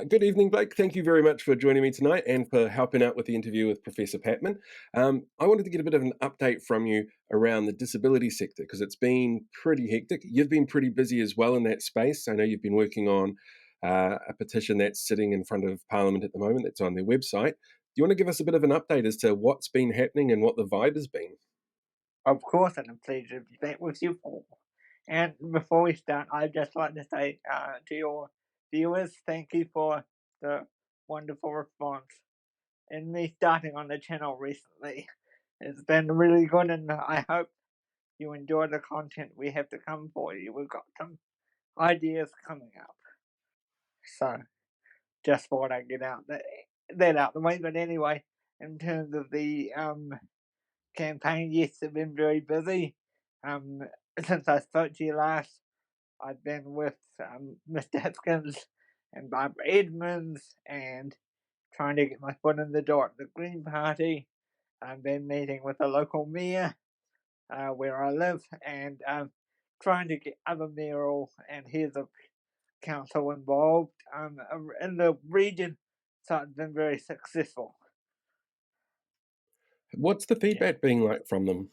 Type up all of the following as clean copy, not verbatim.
Good evening, Blake. Thank you very much for joining me tonight and for helping out with the interview with Professor Patman. I wanted to get a bit of an update from you around the disability sector because it's been pretty hectic. You've been pretty busy as well in that space. I know you've been working on a petition that's sitting in front of Parliament at the moment that's on their website. Do you want to give us a bit of an update as to what's been happening and what the vibe has been? Of course, and a pleasure to be back with you all. And before we start, I'd just like to say to your viewers, thank you for the wonderful response in me starting on the channel recently. It's been really good, and I hope you enjoy the content we have to come for you. We've got some ideas coming up. So, just thought I'd get that out the way. But anyway, in terms of the campaign, yes, I've been very busy. Since I spoke to you last, I've been with Mr. Hipkins and Barbara Edmonds and trying to get my foot in the door at the Green Party. I've been meeting with the local mayor where I live and trying to get other mayoral and heads of council involved in the region. So it's been very successful. What's the feedback being like from them?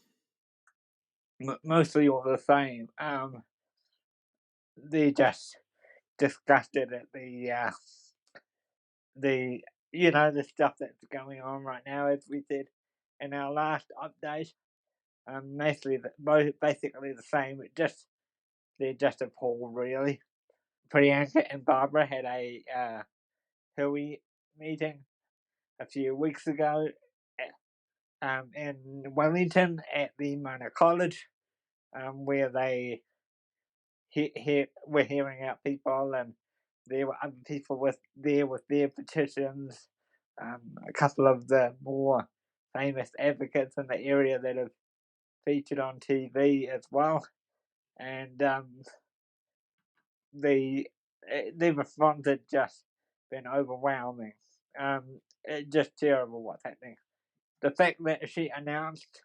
Mostly all the same. They're just disgusted at the the stuff that's going on right now, as we said in our last update. Mostly basically the same. They're just appalled, really. Priyanka and Barbara had a Hui meeting a few weeks ago in Wellington at the Mana College, where they were hearing out people, and there were other people with their petitions. A couple of the more famous advocates in the area that have featured on TV as well, and the response had just been overwhelming. It's just terrible what's happening. The fact that she announced,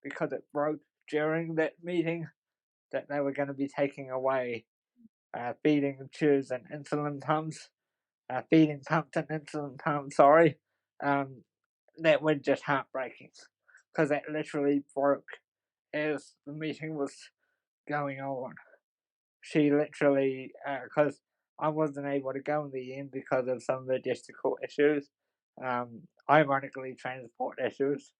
because it broke during that meeting, that they were going to be taking away feeding tubes and insulin pumps, feeding pumps and insulin pumps, that was just heartbreaking, because that literally broke as the meeting was going on. She literally, because I wasn't able to go in the end because of some logistical issues, ironically transport issues,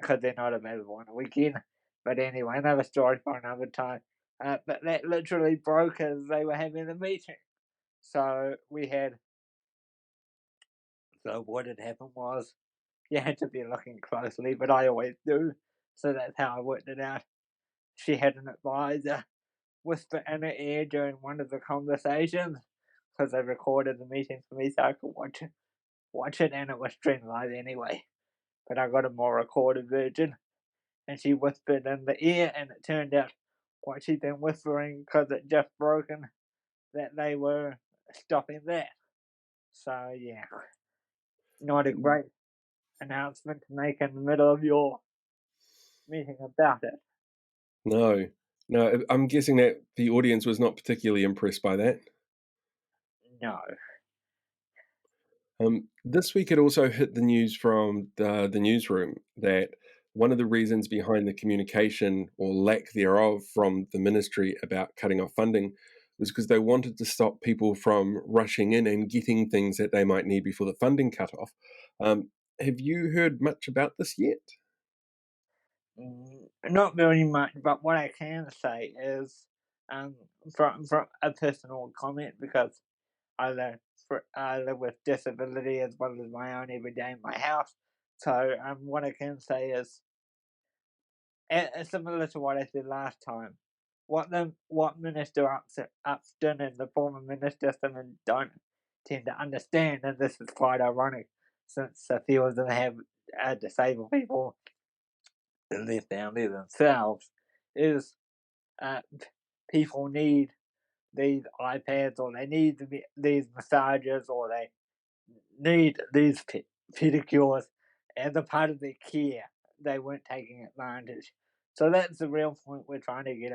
because they're not available on a weekend. But anyway, another story for another time. But that literally broke as they were having the meeting. So what had happened was, you had to be looking closely, but I always do. So that's how I worked it out. She had an advisor whisper in her ear during one of the conversations, because they recorded the meeting for me so I could watch it, and it was streamed live anyway. But I got a more recorded version, and she whispered in the ear, and it turned out what she'd been whispering, because it just broken, that they were stopping that. So yeah, not a great announcement to make in the middle of your meeting about it. No, I'm guessing that the audience was not particularly impressed by that. No. This week it also hit the news from the newsroom that one of the reasons behind the communication or lack thereof from the ministry about cutting off funding was because they wanted to stop people from rushing in and getting things that they might need before the funding cut off. Have you heard much about this yet? Not very much, but what I can say is, from a personal comment, because I live with disability as well as my own every day in my house. So what I can say is, similar to what I said last time, what Minister Upston and the former Minister don't tend to understand, and this is quite ironic, since a few of them have disabled people in their family themselves, is people need these iPads, or they need these massages, or they need these pedicures as a part of their care. They weren't taking advantage. So that's the real point we're trying to get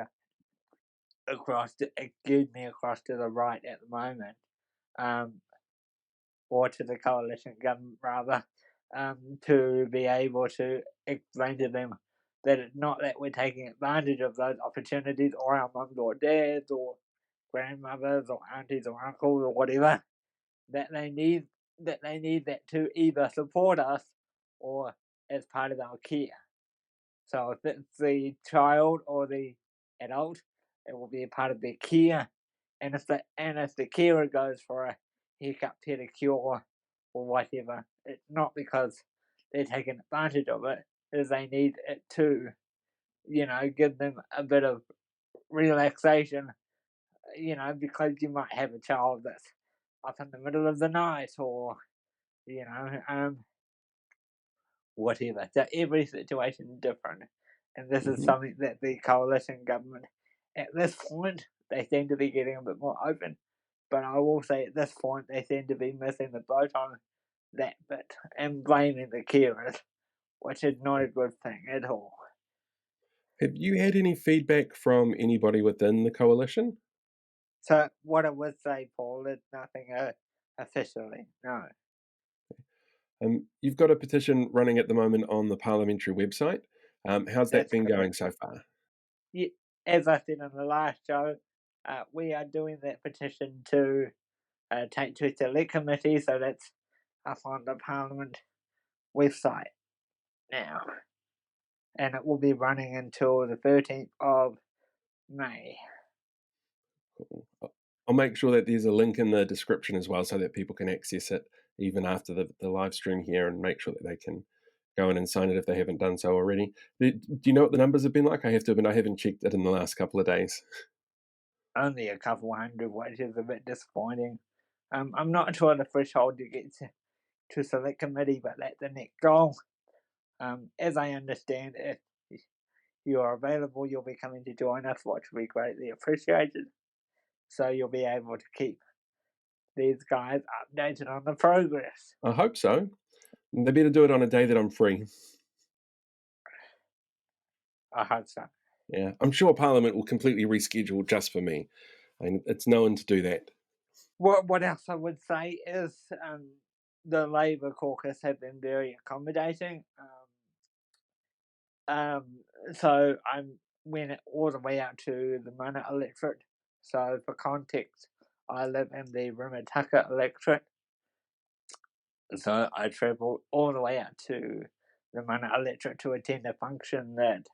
it geared me across to the right at the moment, um, or to the coalition government rather, to be able to explain to them that it's not that we're taking advantage of those opportunities or our mums or dads or grandmothers or aunties or uncles or whatever, that they need that to either support us or as part of our care. So if it's the child or the adult, it will be a part of their care. And if the carer goes for a haircut, pedicure, or whatever, it's not because they're taking advantage of it, is they need it to, give them a bit of relaxation, because you might have a child that's up in the middle of the night or, you know, um, whatever. So every situation is different. And this is Mhm. something that the coalition government, at this point, they seem to be getting a bit more open. But I will say at this point, they seem to be missing the boat on that bit and blaming the carers, which is not a good thing at all. Have you had any feedback from anybody within the coalition? So what I would say, Paul, is nothing officially. No, You've got a petition running at the moment on the parliamentary website. How's that that's been correct. going so far? Yeah, as I said in the last show, we are doing that petition to take to select committee, so that's up on the Parliament website now, and it will be running until the 13th of May. Cool. I'll make sure that there's a link in the description as well so that people can access it even after the live stream here and make sure that they can go in and sign it if they haven't done so already. Do you know what the numbers have been like? I have to admit, I haven't checked it in the last couple of days. Only a couple hundred, which is a bit disappointing. I'm not sure the threshold to get to select committee, but that's the next goal. As I understand, if you are available, you'll be coming to join us, which will be greatly appreciated. So you'll be able to keep these guys updated on the progress. I hope so. They better do it on a day that I'm free. I hope so. Yeah, I'm sure Parliament will completely reschedule just for me. I mean, it's known to do that. What else I would say is the Labour caucus have been very accommodating. Um, so I went all the way out to the Mana electorate. So for context, I live in the Rimutaka electorate. So I travelled all the way out to the Mana electorate to attend a function that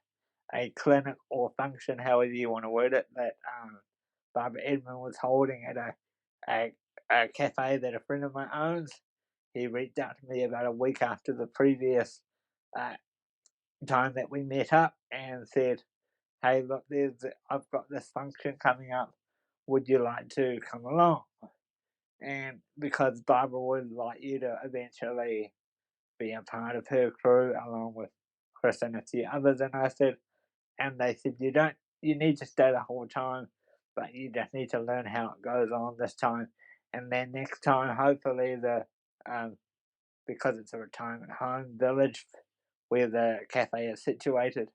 a clinic or function, however you want to word it, that Barbara Edmond was holding at a cafe that a friend of mine owns. He reached out to me about a week after the previous uh, time that we met up and said, "Hey, look, I've got this function coming up. Would you like to come along?" And because Barbara would like you to eventually be a part of her crew along with Chris and a few others, and I said, and they said you need to stay the whole time, but you just need to learn how it goes on this time, and then next time hopefully um because it's a retirement home village where the cafe is situated,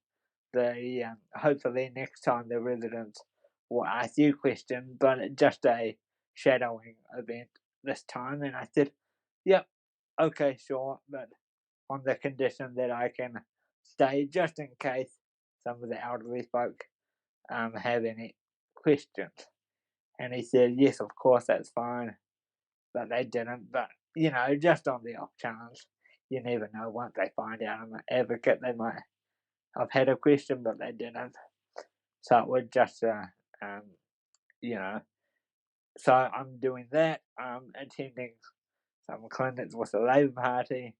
the hopefully next time the residents will ask you questions, but it's just a shadowing event this time. And I said, yep, okay, sure, but on the condition that I can stay just in case some of the elderly folk have any questions. And he said, yes, of course, that's fine. But they didn't. But, just on the off chance, you never know. Once they find out I'm an advocate, they might have had a question, but they didn't. So it was just, um, you know, so I'm doing that. I'm attending some clinics with the Labour Party.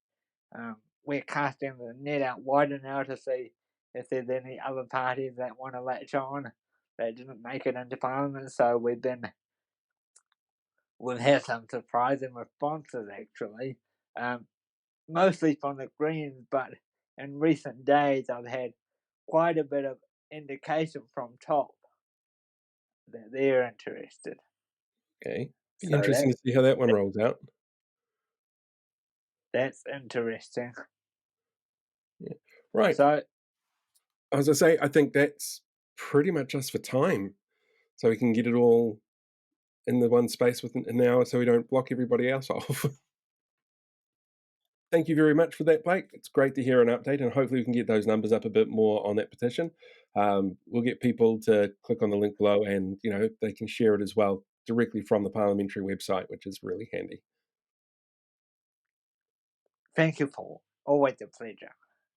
We're casting the net out wider now to see if there's any other parties that want to latch on that didn't make it into Parliament. So we've had some surprising responses actually, mostly from the Greens, but in recent days I've had quite a bit of indication from top that they're interested. Okay, be So interesting to see how that one rolls out. that's interesting. Yeah. Right. So As I say, I think that's pretty much us for time. so we can get it all in the one space within an hour so we don't block everybody else off. Thank you very much for that, Blake. It's great to hear an update, and hopefully we can get those numbers up a bit more on that petition. We'll get people to click on the link below, and they can share it as well directly from the parliamentary website, which is really handy. Thank you, Paul. Always a pleasure.